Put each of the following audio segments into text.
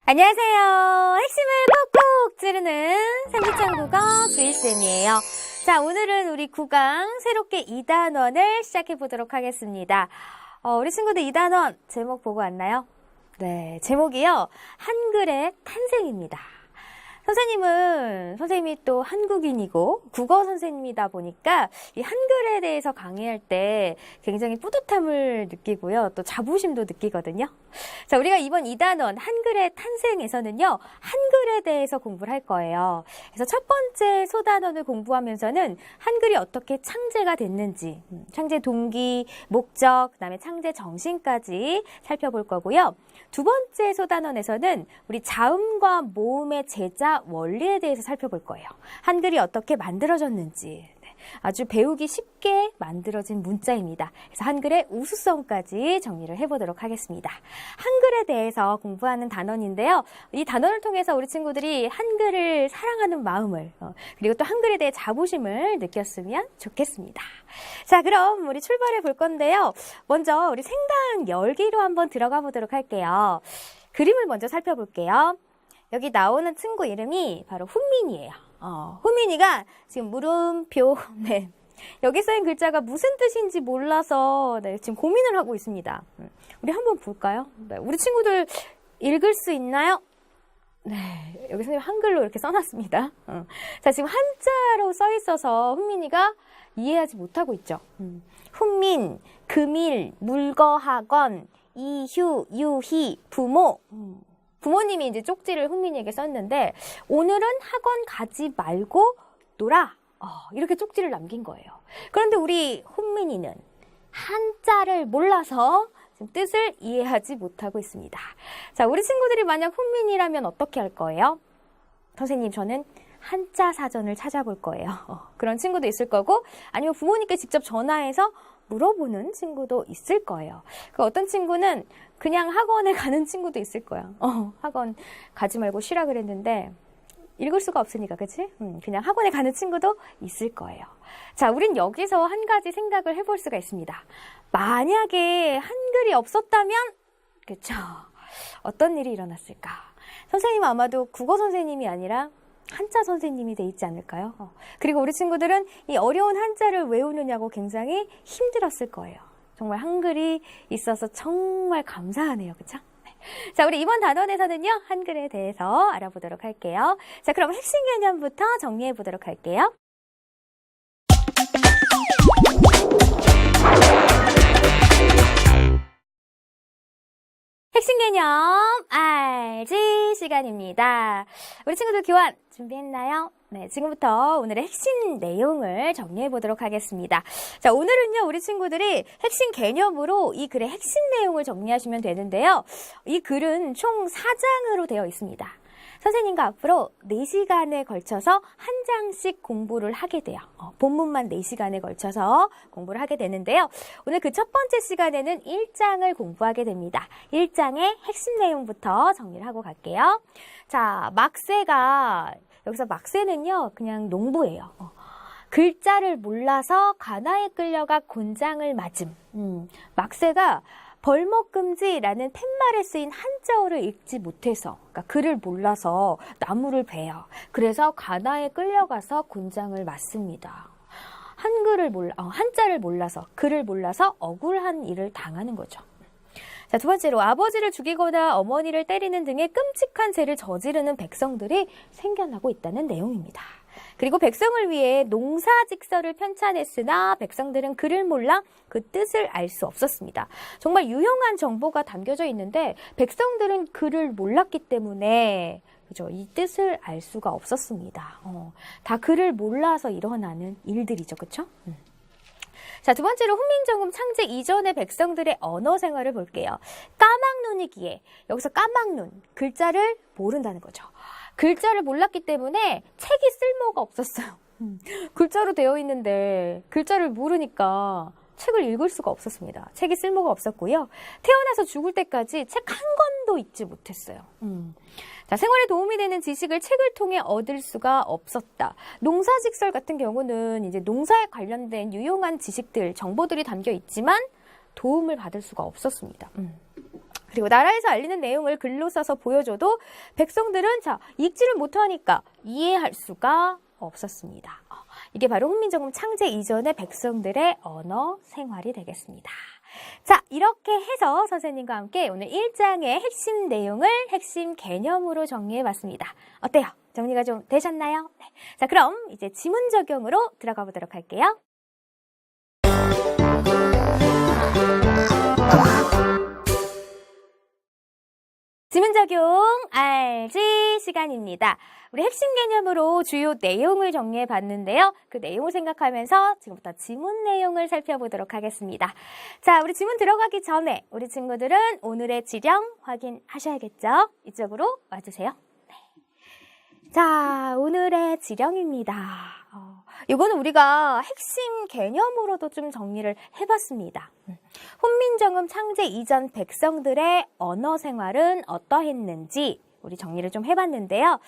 안녕하세요. 핵심을 콕콕 찌르는 삼지창 국어 주희쌤이에요. 자, 오늘은 우리 9강 새롭게 2단원을 시작해 보도록 하겠습니다. 우리 친구들 2단원 제목 보고 왔나요? 네, 제목이요. 한글의 탄생입니다. 선생님이 또 한국인이고 국어 선생님이다 보니까 이 한글에 대해서 강의할 때 굉장히 뿌듯함을 느끼고요. 또 자부심도 느끼거든요. 자, 우리가 이번 2단원 한글의 탄생에서는요. 한글에 대해서 공부를 할 거예요. 그래서 첫 번째 소단원을 공부하면서는 한글이 어떻게 창제가 됐는지, 창제 동기, 목적, 그다음에 창제 정신까지 살펴볼 거고요. 두 번째 소단원에서는 우리 자음과 모음의 제자 원리에 대해서 살펴볼 거예요. 한글이 어떻게 만들어졌는지 아주 배우기 쉽게 만들어진 문자입니다. 그래서 한글의 우수성까지 정리를 해보도록 하겠습니다. 한글에 대해서 공부하는 단원인데요. 이 단원을 통해서 우리 친구들이 한글을 사랑하는 마음을 그리고 또 한글에 대해 자부심을 느꼈으면 좋겠습니다. 자, 그럼 우리 출발해 볼 건데요. 먼저 우리 생당 열기로 한번 들어가 보도록 할게요. 그림을 먼저 살펴볼게요. 여기 나오는 친구 이름이 바로 훈민이에요. 훈민이가 지금 물음표, 네. 여기 써있는 글자가 무슨 뜻인지 몰라서 지금 고민을 하고 있습니다. 우리 한번 볼까요? 네, 우리 친구들 읽을 수 있나요? 네, 여기 선생님 한글로 이렇게 써놨습니다. 자, 지금 한자로 써있어서 훈민이가 이해하지 못하고 있죠. 훈민, 금일, 물거하건, 이휴, 유희, 부모. 부모님이 이제 쪽지를 훈민이에게 썼는데 오늘은 학원 가지 말고 놀아. 이렇게 쪽지를 남긴 거예요. 그런데 우리 훈민이는 한자를 몰라서 지금 뜻을 이해하지 못하고 있습니다. 자, 우리 친구들이 만약 훈민이라면 어떻게 할 거예요? 선생님, 저는 한자 사전을 찾아볼 거예요. 그런 친구도 있을 거고 아니면 부모님께 직접 전화해서 물어보는 친구도 있을 거예요. 그 어떤 친구는 그냥 학원에 가는 친구도 있을 거야. 학원 가지 말고 쉬라 그랬는데 읽을 수가 없으니까, 그치? 그냥 학원에 가는 친구도 있을 거예요. 자, 우린 여기서 한 가지 생각을 해볼 수가 있습니다. 만약에 한글이 없었다면, 그쵸? 어떤 일이 일어났을까? 선생님은 아마도 국어 선생님이 아니라 한자 선생님이 돼 있지 않을까요? 그리고 우리 친구들은 이 어려운 한자를 외우느냐고 굉장히 힘들었을 거예요. 정말 한글이 있어서 정말 감사하네요. 그쵸? 자, 우리 이번 단원에서는요, 한글에 대해서 알아보도록 할게요. 자, 그럼 핵심 개념부터 정리해 보도록 할게요. 핵심 개념 알지 시간입니다. 우리 친구들 교환 준비했나요? 네, 지금부터 오늘의 핵심 내용을 정리해 보도록 하겠습니다. 자, 오늘은요, 우리 친구들이 핵심 개념으로 이 글의 핵심 내용을 정리하시면 되는데요. 이 글은 총 4장으로 되어 있습니다. 선생님과 앞으로 4시간에 걸쳐서 한 장씩 공부를 하게 돼요. 본문만 4시간에 걸쳐서 공부를 하게 되는데요. 오늘 그 첫 번째 시간에는 1장을 공부하게 됩니다. 1장의 핵심 내용부터 정리를 하고 갈게요. 자, 막세가, 여기서 막세는요, 그냥 농부예요. 글자를 몰라서 가나에 끌려가 곤장을 맞음. 막세가 벌목금지라는 팻말에 쓰인 한자어를 읽지 못해서, 그러니까 글을 몰라서 나무를 베요. 그래서 가나에 끌려가서 곤장을 맞습니다. 한자를 몰라서, 글을 몰라서 억울한 일을 당하는 거죠. 자, 두 번째로 아버지를 죽이거나 어머니를 때리는 등의 끔찍한 죄를 저지르는 백성들이 생겨나고 있다는 내용입니다. 그리고 백성을 위해 농사직서를 편찬했으나 백성들은 글을 몰라 그 뜻을 알 수 없었습니다. 정말 유용한 정보가 담겨져 있는데 백성들은 글을 몰랐기 때문에 그죠? 이 뜻을 알 수가 없었습니다. 다 글을 몰라서 일어나는 일들이죠. 그렇죠? 자, 두 번째로 훈민정음 창제 이전의 백성들의 언어 생활을 볼게요. 까막눈이기에, 여기서 까막눈, 글자를 모른다는 거죠. 글자를 몰랐기 때문에 책이 쓸모가 없었어요. 글자로 되어 있는데 글자를 모르니까 책을 읽을 수가 없었습니다. 책이 쓸모가 없었고요. 태어나서 죽을 때까지 책 한 권도 읽지 못했어요. 자, 생활에 도움이 되는 지식을 책을 통해 얻을 수가 없었다. 농사직설 같은 경우는 이제 농사에 관련된 유용한 지식들, 정보들이 담겨 있지만 도움을 받을 수가 없었습니다. 그리고 나라에서 알리는 내용을 글로 써서 보여줘도 백성들은 읽지를 못하니까 이해할 수가 없었습니다. 이게 바로 훈민정음 창제 이전의 백성들의 언어 생활이 되겠습니다. 자, 이렇게 해서 선생님과 함께 오늘 1장의 핵심 내용을 핵심 개념으로 정리해봤습니다. 어때요? 정리가 좀 되셨나요? 네. 자, 그럼 이제 지문 적용으로 들어가 보도록 할게요. 지문 적용 알지 시간입니다. 우리 핵심 개념으로 주요 내용을 정리해 봤는데요. 그 내용을 생각하면서 지금부터 지문 내용을 살펴보도록 하겠습니다. 자, 우리 지문 들어가기 전에 우리 친구들은 오늘의 지령 확인하셔야겠죠? 이쪽으로 와주세요. 네. 자, 오늘의 지령입니다. 이거는 우리가 핵심 개념으로도 좀 정리를 해봤습니다. 훈민정음 창제 이전 백성들의 언어 생활은 어떠했는지 우리 정리를 좀 해봤는데요.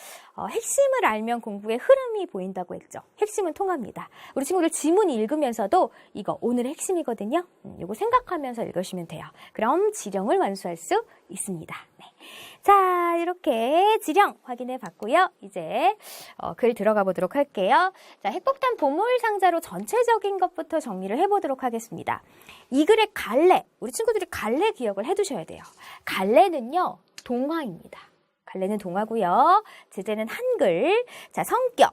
핵심을 알면 공부의 흐름이 보인다고 했죠. 핵심은 통합니다. 우리 친구들 지문 읽으면서도 이거 오늘의 핵심이거든요. 이거 생각하면서 읽으시면 돼요. 그럼 지령을 완수할 수 있습니다. 네. 자, 이렇게 지령 확인해 봤고요. 이제 글 들어가 보도록 할게요. 자, 핵폭탄 보물 상자로 전체적인 것부터 정리를 해보도록 하겠습니다. 이 글의 갈래, 우리 친구들이 갈래 기억을 해두셔야 돼요. 갈래는요, 동화입니다. 갈래는 동화고요. 제재는 한글. 자, 성격,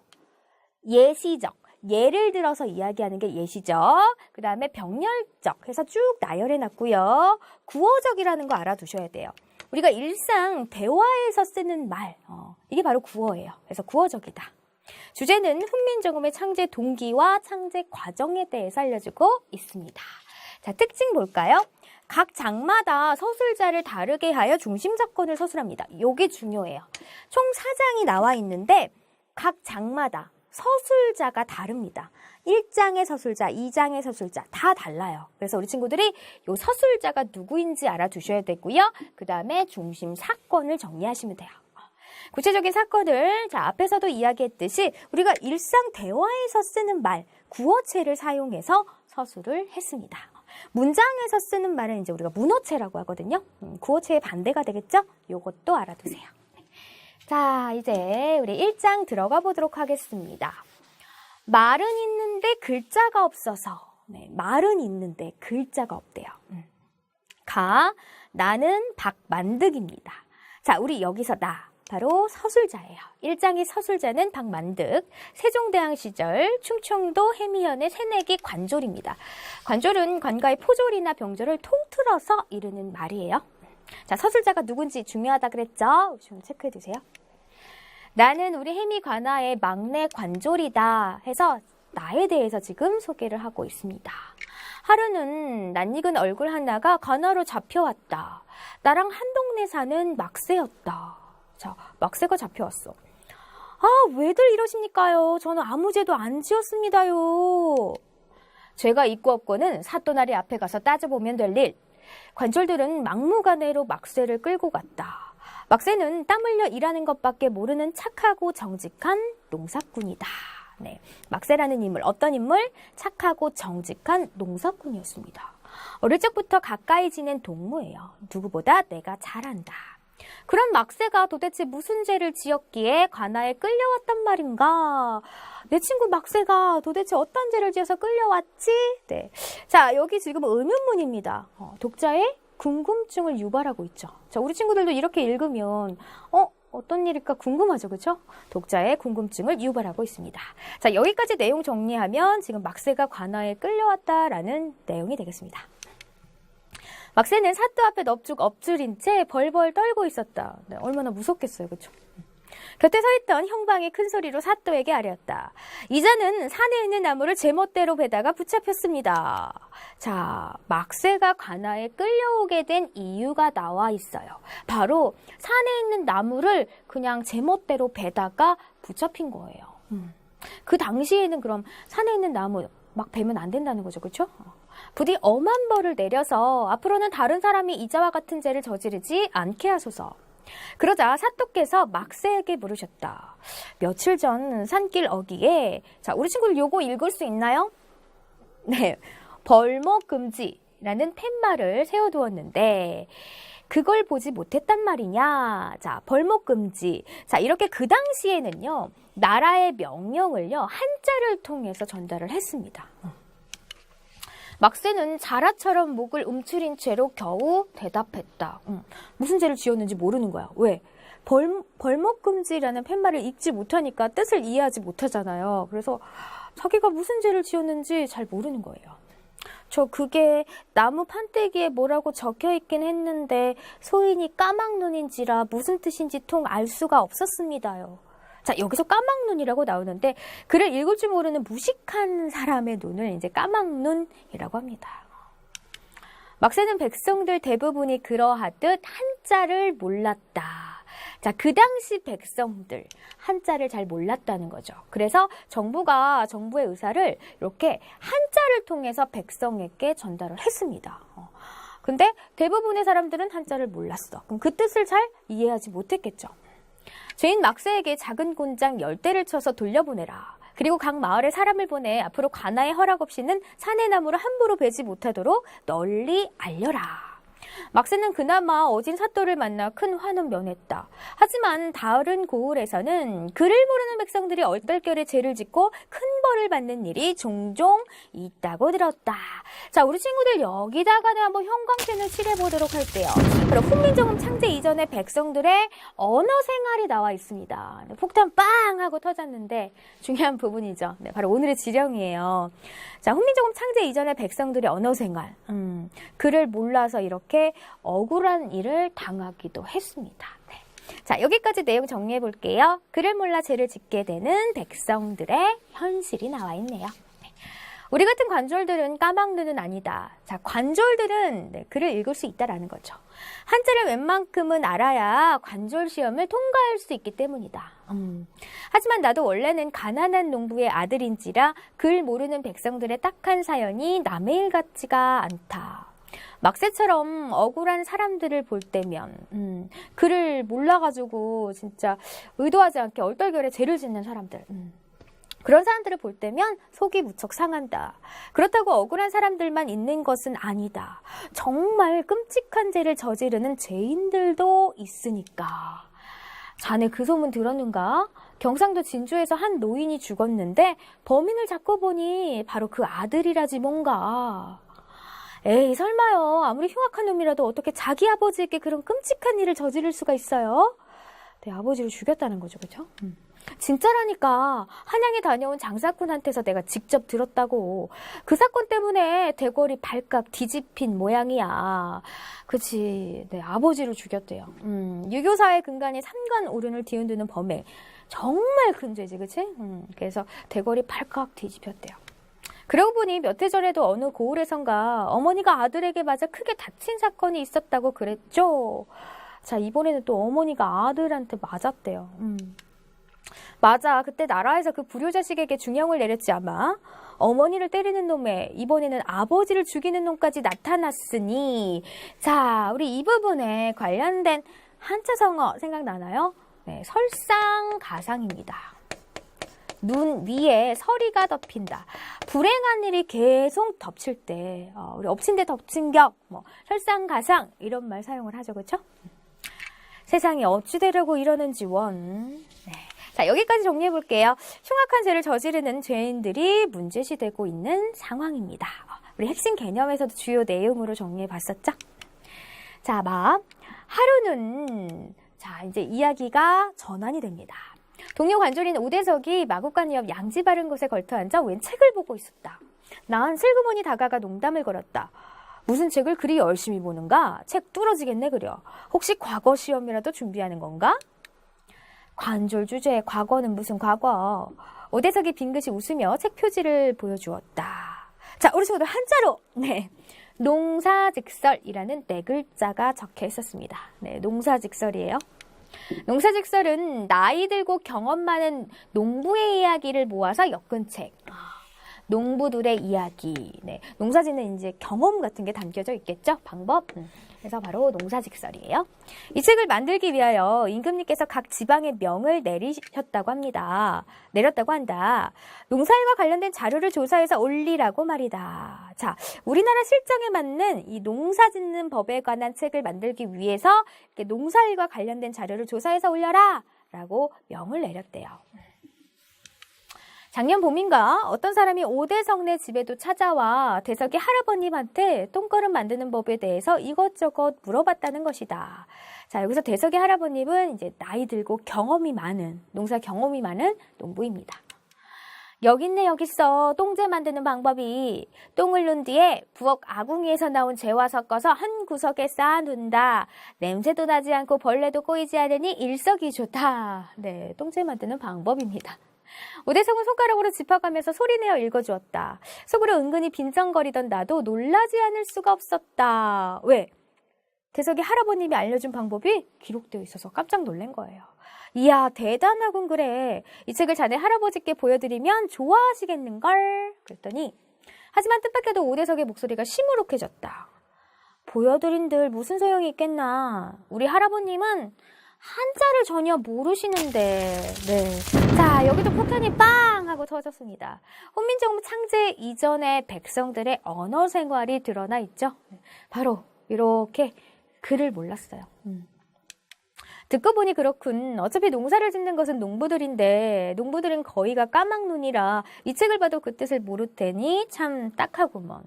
예시적. 예를 들어서 이야기하는 게 예시적. 그 다음에 병렬적 해서 쭉 나열해 놨고요. 구어적이라는 거 알아두셔야 돼요. 우리가 일상 대화에서 쓰는 말, 이게 바로 구어예요. 그래서 구어적이다. 주제는 훈민정음의 창제 동기와 창제 과정에 대해서 알려주고 있습니다. 자, 특징 볼까요? 각 장마다 서술자를 다르게 하여 중심 사건을 서술합니다. 이게 중요해요. 총 4장이 나와 있는데 각 장마다 서술자가 다릅니다. 1장의 서술자, 2장의 서술자 다 달라요. 그래서 우리 친구들이 이 서술자가 누구인지 알아두셔야 되고요. 그 다음에 중심 사건을 정리하시면 돼요. 구체적인 사건을 앞에서도 이야기했듯이 우리가 일상 대화에서 쓰는 말, 구어체를 사용해서 서술을 했습니다. 문장에서 쓰는 말은 이제 우리가 문어체라고 하거든요. 구어체의 반대가 되겠죠? 요것도 알아두세요. 자, 이제 우리 1장 들어가 보도록 하겠습니다. 말은 있는데 글자가 없어서. 네, 말은 있는데 글자가 없대요. 나는 박만득입니다. 자, 우리 여기서 나. 바로 서술자예요. 1장의 서술자는 박만득, 세종대왕 시절 충청도 해미현의 새내기 관졸입니다. 관졸은 관가의 포졸이나 병졸을 통틀어서 이르는 말이에요. 자, 서술자가 누군지 중요하다 그랬죠? 좀 체크해 두세요. 나는 우리 해미 관아의 막내 관졸이다 해서 나에 대해서 지금 소개를 하고 있습니다. 하루는 낯익은 얼굴 하나가 관아로 잡혀왔다. 나랑 한 동네 사는 막새였다. 자, 막새가 잡혀왔어. 아, 왜들 이러십니까요? 저는 아무 죄도 안 지었습니다요. 죄가 있고 없고는 사또나리 앞에 가서 따져보면 될 일. 관졸들은 막무가내로 막새를 끌고 갔다. 막새는 땀 흘려 일하는 것밖에 모르는 착하고 정직한 농사꾼이다. 네, 막새라는 인물, 어떤 인물? 착하고 정직한 농사꾼이었습니다. 어릴 적부터 가까이 지낸 동무예요. 누구보다 내가 잘 안다. 그런 막새가 도대체 무슨 죄를 지었기에 관아에 끌려왔단 말인가? 내 친구 막새가 도대체 어떤 죄를 지어서 끌려왔지? 네. 자, 여기 지금 의문문입니다. 독자의 궁금증을 유발하고 있죠. 자, 우리 친구들도 이렇게 읽으면 어떤 일일까 궁금하죠, 그렇죠? 독자의 궁금증을 유발하고 있습니다. 자, 여기까지 내용 정리하면 지금 막새가 관아에 끌려왔다라는 내용이 되겠습니다. 막새는 사또 앞에 넙죽 엎드린 채 벌벌 떨고 있었다. 네, 얼마나 무섭겠어요, 그렇죠? 곁에 서 있던 형방이 큰 소리로 사또에게 아뢰었다. 이자는 산에 있는 나무를 제멋대로 베다가 붙잡혔습니다. 자, 막새가 관아에 끌려오게 된 이유가 나와 있어요. 바로 산에 있는 나무를 그냥 제멋대로 베다가 붙잡힌 거예요. 그 당시에는 그럼 산에 있는 나무 막 베면 안 된다는 거죠, 그렇죠? 부디 엄한 벌을 내려서 앞으로는 다른 사람이 이자와 같은 죄를 저지르지 않게 하소서. 그러자 사또께서 막세에게 물으셨다. 며칠 전 산길 어귀에, 자, 우리 친구들 요거 읽을 수 있나요? 네, 벌목 금지라는 팻말을 세워두었는데 그걸 보지 못했단 말이냐. 자, 벌목 금지. 자, 이렇게 그 당시에는요, 나라의 명령을요, 한자를 통해서 전달을 했습니다. 막세는 자라처럼 목을 움츠린 채로 겨우 대답했다. 무슨 죄를 지었는지 모르는 거야. 왜? 벌목금지라는 팻말을 읽지 못하니까 뜻을 이해하지 못하잖아요. 그래서 자기가 무슨 죄를 지었는지 잘 모르는 거예요. 저 그게 나무 판때기에 뭐라고 적혀 있긴 했는데 소인이 까막눈인지라 무슨 뜻인지 통 알 수가 없었습니다요. 자, 여기서 까막눈이라고 나오는데 글을 읽을 줄 모르는 무식한 사람의 눈을 이제 까막눈이라고 합니다. 막세는 백성들 대부분이 그러하듯 한자를 몰랐다. 자, 그 당시 백성들 한자를 잘 몰랐다는 거죠. 그래서 정부가 정부의 의사를 이렇게 한자를 통해서 백성에게 전달을 했습니다. 근데 대부분의 사람들은 한자를 몰랐어. 그럼 그 뜻을 잘 이해하지 못했겠죠. 죄인 막세에게 작은 곤장 10대를 쳐서 돌려보내라. 그리고 각 마을에 사람을 보내 앞으로 관아의 허락 없이는 산의 나무를 함부로 베지 못하도록 널리 알려라. 막세는 그나마 어진 사또를 만나 큰 화는 면했다. 하지만 다른 고을에서는 글을 모르는 백성들이 얼떨결에 죄를 짓고 큰 벌을 받는 일이 종종 있다고 들었다. 자, 우리 친구들 여기다가는 한번 형광펜을 칠해보도록 할게요. 그럼 훈민정음 창제 이전의 백성들의 언어 생활이 나와 있습니다. 폭탄 빵 하고 터졌는데 중요한 부분이죠. 네, 바로 오늘의 지령이에요. 자, 훈민정음 창제 이전의 백성들의 언어 생활. 글을 몰라서 이렇게 억울한 일을 당하기도 했습니다. 네. 자, 여기까지 내용 정리해 볼게요. 글을 몰라 죄를 짓게 되는 백성들의 현실이 나와 있네요. 네. 우리 같은 관졸들은 까막눈은 아니다. 자, 관졸들은 네, 글을 읽을 수 있다라는 거죠. 한자를 웬만큼은 알아야 관졸 시험을 통과할 수 있기 때문이다. 하지만 나도 원래는 가난한 농부의 아들인지라 글 모르는 백성들의 딱한 사연이 남의 일 같지가 않다. 막세처럼 억울한 사람들을 볼 때면 글을 몰라가지고 진짜 의도하지 않게 얼떨결에 죄를 짓는 사람들, 그런 사람들을 볼 때면 속이 무척 상한다. 그렇다고 억울한 사람들만 있는 것은 아니다. 정말 끔찍한 죄를 저지르는 죄인들도 있으니까. 자네 그 소문 들었는가? 경상도 진주에서 한 노인이 죽었는데 범인을 잡고 보니 바로 그 아들이라지 뭔가. 에이, 설마요. 아무리 흉악한 놈이라도 어떻게 자기 아버지에게 그런 끔찍한 일을 저지를 수가 있어요? 내 아버지를 죽였다는 거죠, 그렇죠? 진짜라니까. 한양에 다녀온 장사꾼한테서 내가 직접 들었다고. 그 사건 때문에 대궐이 발칵 뒤집힌 모양이야. 그치, 내 아버지를 죽였대요. 유교사의 근간이 삼관오륜을 뒤흔드는 범행. 정말 큰 죄지, 그치? 그래서 대궐이 발칵 뒤집혔대요. 그러고 보니 몇 해 전에도 어느 고을에선가 어머니가 아들에게 맞아 크게 다친 사건이 있었다고 그랬죠. 자, 이번에는 또 어머니가 아들한테 맞았대요. 맞아. 그때 나라에서 그 불효자식에게 중형을 내렸지 아마. 어머니를 때리는 놈에 이번에는 아버지를 죽이는 놈까지 나타났으니, 자, 우리 이 부분에 관련된 한자성어 생각나나요? 네, 설상가상입니다. 눈 위에 서리가 덮인다. 불행한 일이 계속 덮칠 때, 우리 엎친 데 덮친 격, 설상가상 이런 말 사용을 하죠, 그렇죠? 세상이 어찌 되려고 이러는지 원. 네. 자, 여기까지 정리해 볼게요. 흉악한 죄를 저지르는 죄인들이 문제시되고 있는 상황입니다. 우리 핵심 개념에서도 주요 내용으로 정리해 봤었죠? 자, 하루는, 자, 이제 이야기가 전환이 됩니다. 동료 관졸인 오대석이 마국간 옆 양지 바른 곳에 걸터 앉아 웬 책을 보고 있었다. 난 슬그머니 다가가 농담을 걸었다. 무슨 책을 그리 열심히 보는가? 책 뚫어지겠네 그려. 혹시 과거 시험이라도 준비하는 건가? 관졸 주제에 과거는 무슨 과거. 오대석이 빙긋이 웃으며 책 표지를 보여주었다. 자, 우리 친구들 한자로, 네, 농사직설이라는 네 글자가 적혀 있었습니다. 네, 농사직설이에요. 농사직설은 나이 들고 경험 많은 농부의 이야기를 모아서 엮은 책. 농부들의 이야기. 네, 농사짓는 이제 경험 같은 게 담겨져 있겠죠? 방법. 그래서 바로 농사직설이에요. 이 책을 만들기 위하여 임금님께서 각 지방의 명을 내렸다고 한다. 농사일과 관련된 자료를 조사해서 올리라고 말이다. 자, 우리나라 실정에 맞는 이 농사짓는 법에 관한 책을 만들기 위해서 이렇게 농사일과 관련된 자료를 조사해서 올려라 라고 명을 내렸대요. 작년 봄인가 어떤 사람이 오대성네 집에도 찾아와 대석이 할아버님한테 똥거름 만드는 법에 대해서 이것저것 물어봤다는 것이다. 자, 여기서 대석이 할아버님은 이제 나이 들고 농사 경험이 많은 농부입니다. 여기 있네, 여기 있어. 똥재 만드는 방법이. 똥을 넣은 뒤에 부엌 아궁이에서 나온 재와 섞어서 한 구석에 쌓아둔다. 냄새도 나지 않고 벌레도 꼬이지 않으니 일석이조다. 네, 똥재 만드는 방법입니다. 오대성은 손가락으로 짚어가면서 소리내어 읽어주었다. 속으로 은근히 빈정거리던 나도 놀라지 않을 수가 없었다. 왜? 대석이 할아버님이 알려준 방법이 기록되어 있어서 깜짝 놀란 거예요. 이야, 대단하군 그래. 이 책을 자네 할아버지께 보여드리면 좋아하시겠는걸? 그랬더니 하지만 뜻밖에도 오대석의 목소리가 시무룩해졌다. 보여드린들 무슨 소용이 있겠나. 우리 할아버님은 한자를 전혀 모르시는데. 네. 자, 여기도 폭탄이 빵 하고 터졌습니다. 훈민정음 창제 이전의 백성들의 언어 생활이 드러나 있죠. 바로 이렇게 글을 몰랐어요. 듣고 보니 그렇군. 어차피 농사를 짓는 것은 농부들인데 농부들은 거의가 까막눈이라 이 책을 봐도 그 뜻을 모를 테니 참 딱하구먼.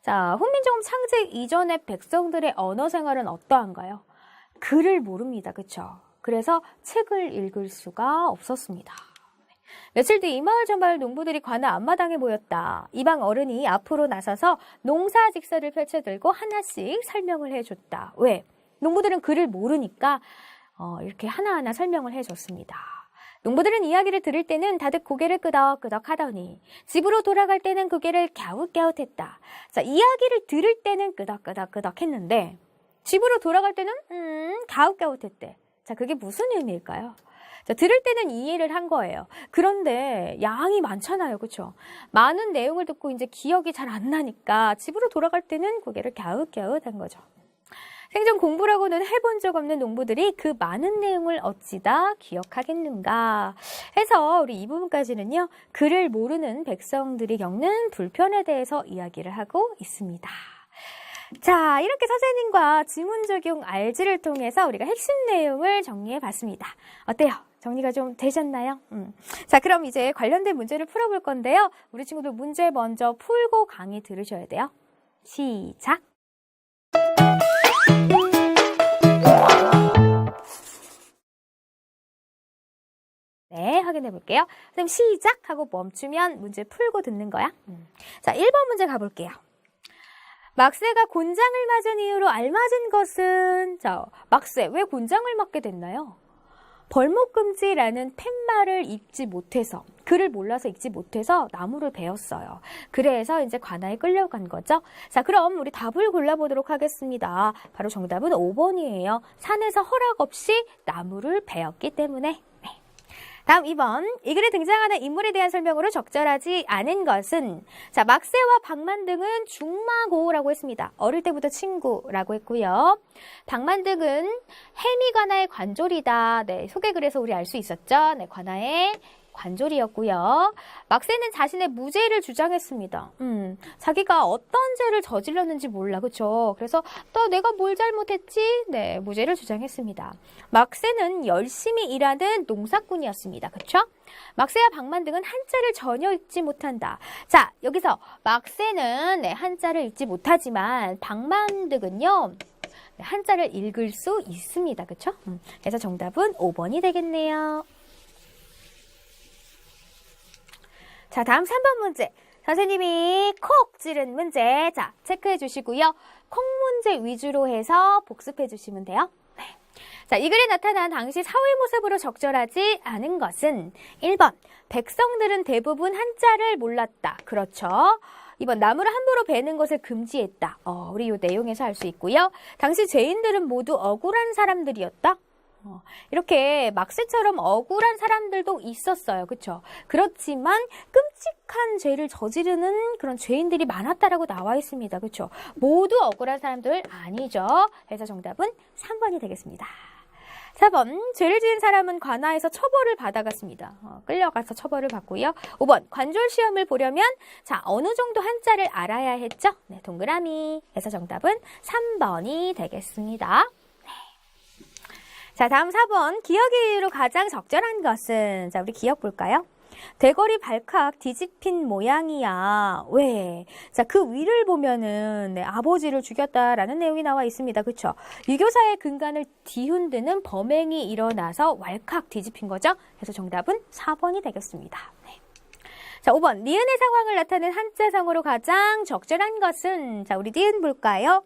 자, 훈민정음 창제 이전의 백성들의 언어 생활은 어떠한가요? 글을 모릅니다. 그쵸? 그래서 책을 읽을 수가 없었습니다. 며칠 뒤 이 마을 저 마을 농부들이 관아 앞마당에 모였다. 이방 어른이 앞으로 나서서 농사직설을 펼쳐들고 하나씩 설명을 해줬다. 왜? 농부들은 글을 모르니까 이렇게 하나하나 설명을 해줬습니다. 농부들은 이야기를 들을 때는 다들 고개를 끄덕끄덕 하더니 집으로 돌아갈 때는 고개를 갸웃갸웃했다. 자, 이야기를 들을 때는 끄덕끄덕 했는데 집으로 돌아갈 때는 갸웃갸웃했대. 자, 그게 무슨 의미일까요? 자, 들을 때는 이해를 한 거예요. 그런데 양이 많잖아요. 그렇죠? 많은 내용을 듣고 이제 기억이 잘 안 나니까 집으로 돌아갈 때는 고개를 갸웃갸웃한 거죠. 생전 공부라고는 해본 적 없는 농부들이 그 많은 내용을 어찌다 기억하겠는가 해서 우리 이 부분까지는요. 글을 모르는 백성들이 겪는 불편에 대해서 이야기를 하고 있습니다. 자, 이렇게 선생님과 지문적용 알지를 통해서 우리가 핵심 내용을 정리해 봤습니다. 어때요? 정리가 좀 되셨나요? 자, 그럼 이제 관련된 문제를 풀어볼 건데요. 우리 친구들 문제 먼저 풀고 강의 들으셔야 돼요. 시작! 네, 확인해 볼게요. 선생님 시작! 하고 멈추면 문제 풀고 듣는 거야. 자, 1번 문제 가볼게요. 막새가 곤장을 맞은 이유로 알맞은 것은, 자, 막새 왜 곤장을 맞게 됐나요? 벌목금지라는 팻말을 읽지 못해서, 글을 몰라서 읽지 못해서 나무를 베었어요. 그래서 이제 관아에 끌려간 거죠. 자, 그럼 우리 답을 골라보도록 하겠습니다. 바로 정답은 5번이에요. 산에서 허락 없이 나무를 베었기 때문에. 다음 2번. 이 글에 등장하는 인물에 대한 설명으로 적절하지 않은 것은, 자, 막새와 박만등은 중마고라고 했습니다. 어릴 때부터 친구라고 했고요. 박만등은 해미 관아의 관졸이다. 네, 소개글에서 우리 알 수 있었죠. 네, 관아의 관졸이었고요. 막새는 자신의 무죄를 주장했습니다. 자기가 어떤 죄를 저질렀는지 몰라, 그렇죠? 그래서 또 내가 뭘 잘못했지? 네, 무죄를 주장했습니다. 막새는 열심히 일하는 농사꾼이었습니다, 그렇죠? 막새와 박만등은 한자를 전혀 읽지 못한다. 자, 여기서 막새는 네, 한자를 읽지 못하지만 박만등은요. 네, 한자를 읽을 수 있습니다, 그렇죠? 그래서 정답은 5번이 되겠네요. 자, 다음 3번 문제. 선생님이 콕 찌른 문제. 자, 체크해 주시고요. 콕 문제 위주로 해서 복습해 주시면 돼요. 네. 자, 이 글에 나타난 당시 사회 모습으로 적절하지 않은 것은 1번, 백성들은 대부분 한자를 몰랐다. 그렇죠. 2번, 나무를 함부로 베는 것을 금지했다. 우리 이 내용에서 알 수 있고요. 당시 죄인들은 모두 억울한 사람들이었다. 이렇게 막스처럼 억울한 사람들도 있었어요. 그렇죠? 그렇지만 끔찍한 죄를 저지르는 그런 죄인들이 많았다라고 나와 있습니다. 그렇죠? 모두 억울한 사람들 아니죠. 그래서 정답은 3번이 되겠습니다. 4번, 죄를 지은 사람은 관아에서 처벌을 받아갔습니다. 끌려가서 처벌을 받고요. 5번, 관졸 시험을 보려면 자 어느 정도 한자를 알아야 했죠? 네, 동그라미. 그래서 정답은 3번이 되겠습니다. 네. 자, 다음 4번, 기억의 이유로 가장 적절한 것은 자 우리 기억 볼까요? 대거리 발칵 뒤집힌 모양이야. 왜? 자, 그 위를 보면은 네, 아버지를 죽였다라는 내용이 나와 있습니다. 그렇죠? 유교사의 근간을 뒤흔드는 범행이 일어나서 왈칵 뒤집힌 거죠. 그래서 정답은 4번이 되겠습니다. 네. 자, 5번. 니은의 상황을 나타낸 한자성어로 가장 적절한 것은 자, 우리 니은 볼까요?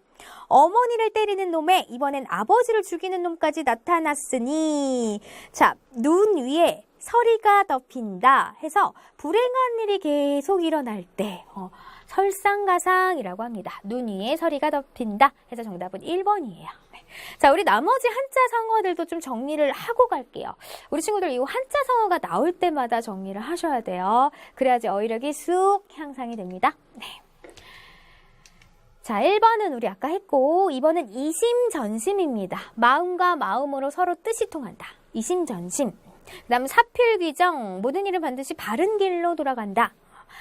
어머니를 때리는 놈에 이번엔 아버지를 죽이는 놈까지 나타났으니 자, 눈 위에 서리가 덮인다 해서 불행한 일이 계속 일어날 때 설상가상이라고 합니다. 눈 위에 서리가 덮인다 해서 정답은 1번이에요. 네. 자, 우리 나머지 한자 성어들도 좀 정리를 하고 갈게요. 우리 친구들 이 한자 성어가 나올 때마다 정리를 하셔야 돼요. 그래야지 어휘력이 쑥 향상이 됩니다. 네. 자, 1번은 우리 아까 했고 2번은 이심전심입니다. 마음과 마음으로 서로 뜻이 통한다. 이심전심. 그 다음 사필귀정, 모든 일은 반드시 바른 길로 돌아간다.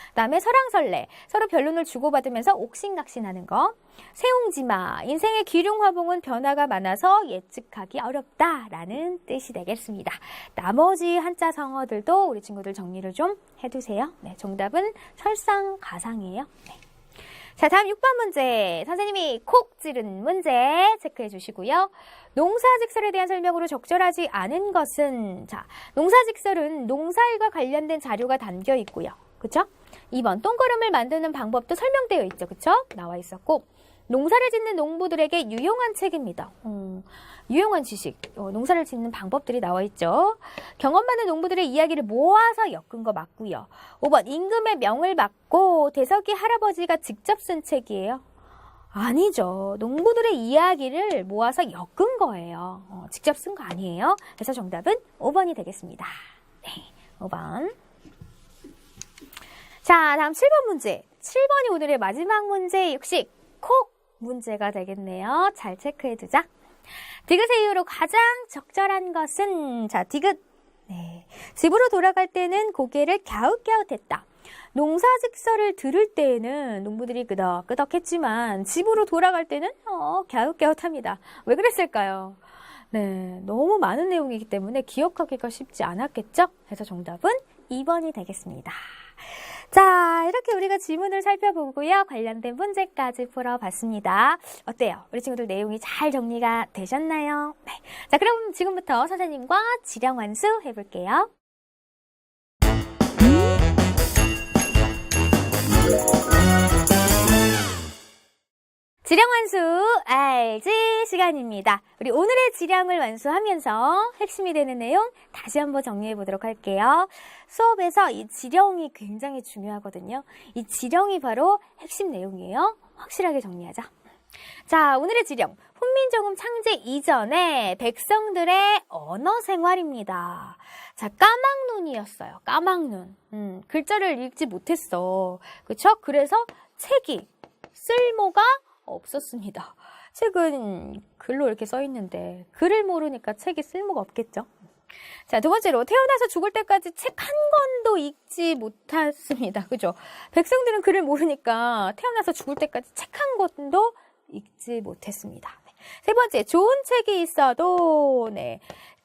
그 다음에 설왕설래, 서로 변론을 주고받으면서 옥신각신하는 거. 세옹지마, 인생의 기륭화봉은 변화가 많아서 예측하기 어렵다라는 뜻이 되겠습니다. 나머지 한자 성어들도 우리 친구들 정리를 좀 해두세요. 네, 정답은 설상가상이에요. 네. 자, 다음 6번 문제. 선생님이 콕 찌른 문제 체크해 주시고요. 농사직설에 대한 설명으로 적절하지 않은 것은 자, 농사직설은 농사일과 관련된 자료가 담겨 있고요. 그쵸? 2번 똥거름을 만드는 방법도 설명되어 있죠. 그쵸? 나와 있었고 농사를 짓는 농부들에게 유용한 책입니다. 유용한 지식, 농사를 짓는 방법들이 나와 있죠. 경험 많은 농부들의 이야기를 모아서 엮은 거 맞고요. 5번 임금의 명을 받고 대석이 할아버지가 직접 쓴 책이에요. 아니죠. 농부들의 이야기를 모아서 엮은 거예요. 직접 쓴 거 아니에요. 그래서 정답은 5번이 되겠습니다. 네, 5번. 자, 다음 7번 문제. 7번이 오늘의 마지막 문제 역시 콕 문제가 되겠네요. 잘 체크해두자. 디귿의 이유로 가장 적절한 것은 자, 디귿. 네. 집으로 돌아갈 때는 고개를 갸웃갸웃했다. 농사직설을 들을 때에는 농부들이 끄덕끄덕했지만 집으로 돌아갈 때는 갸웃갸웃합니다. 왜 그랬을까요? 네, 너무 많은 내용이기 때문에 기억하기가 쉽지 않았겠죠? 그래서 정답은 2번이 되겠습니다. 자, 이렇게 우리가 지문을 살펴보고요. 관련된 문제까지 풀어봤습니다. 어때요? 우리 친구들 내용이 잘 정리가 되셨나요? 네. 자, 그럼 지금부터 선생님과 지령완수 해볼게요. 지령완수 알지 시간입니다. 우리 오늘의 지령을 완수하면서 핵심이 되는 내용 다시 한번 정리해 보도록 할게요. 수업에서 이 지령이 굉장히 중요하거든요. 이 지령이 바로 핵심 내용이에요. 확실하게 정리하자. 자, 오늘의 지령. 훈민정음 창제 이전에 백성들의 언어 생활입니다. 자, 까막눈이었어요. 까막눈. 글자를 읽지 못했어. 그쵸? 그래서 책이 쓸모가 없었습니다. 책은 글로 이렇게 써 있는데 글을 모르니까 책이 쓸모가 없겠죠. 자, 두 번째로 태어나서 죽을 때까지 책 한 권도 읽지 못했습니다. 그죠? 백성들은 글을 모르니까 태어나서 죽을 때까지 책 한 권도 읽지 못했습니다. 세 번째, 좋은 책이 있어도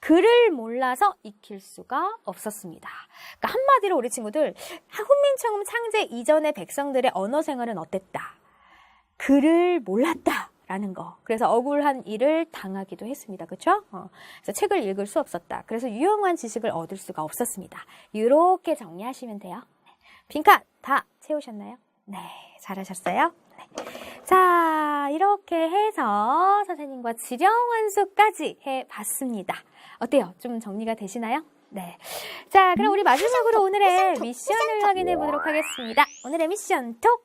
글을 몰라서 익힐 수가 없었습니다. 그러니까 한마디로 우리 친구들 훈민정음 창제 이전의 백성들의 언어 생활은 어땠다? 글을 몰랐다라는 거. 그래서 억울한 일을 당하기도 했습니다. 그렇죠? 그래서 책을 읽을 수 없었다. 그래서 유용한 지식을 얻을 수가 없었습니다. 이렇게 정리하시면 돼요. 빈칸 다 채우셨나요? 네, 잘하셨어요. 네. 자, 이렇게 해서 선생님과 지령완수까지 해봤습니다. 어때요? 좀 정리가 되시나요? 네. 자, 그럼 우리 마지막으로 오늘의 미션을 확인해 보도록 하겠습니다. 오늘의 미션 톡!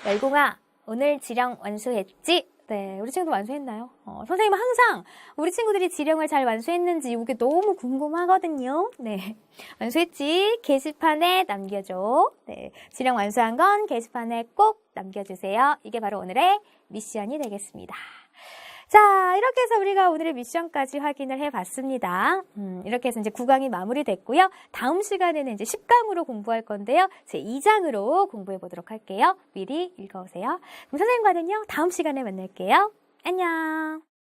열공아, 오늘 지령 완수했지? 네, 우리 친구도 완수했나요? 선생님은 항상 우리 친구들이 지령을 잘 완수했는지 이게 너무 궁금하거든요. 네, 완수했지? 게시판에 남겨줘. 네, 지령 완수한 건 게시판에 꼭 남겨주세요. 이게 바로 오늘의 미션이 되겠습니다. 자, 이렇게 해서 우리가 오늘의 미션까지 확인을 해봤습니다. 이렇게 해서 이제 9강이 마무리됐고요. 다음 시간에는 이제 10강으로 공부할 건데요. 제 2장으로 공부해 보도록 할게요. 미리 읽어오세요. 그럼 선생님과는요, 다음 시간에 만날게요. 안녕.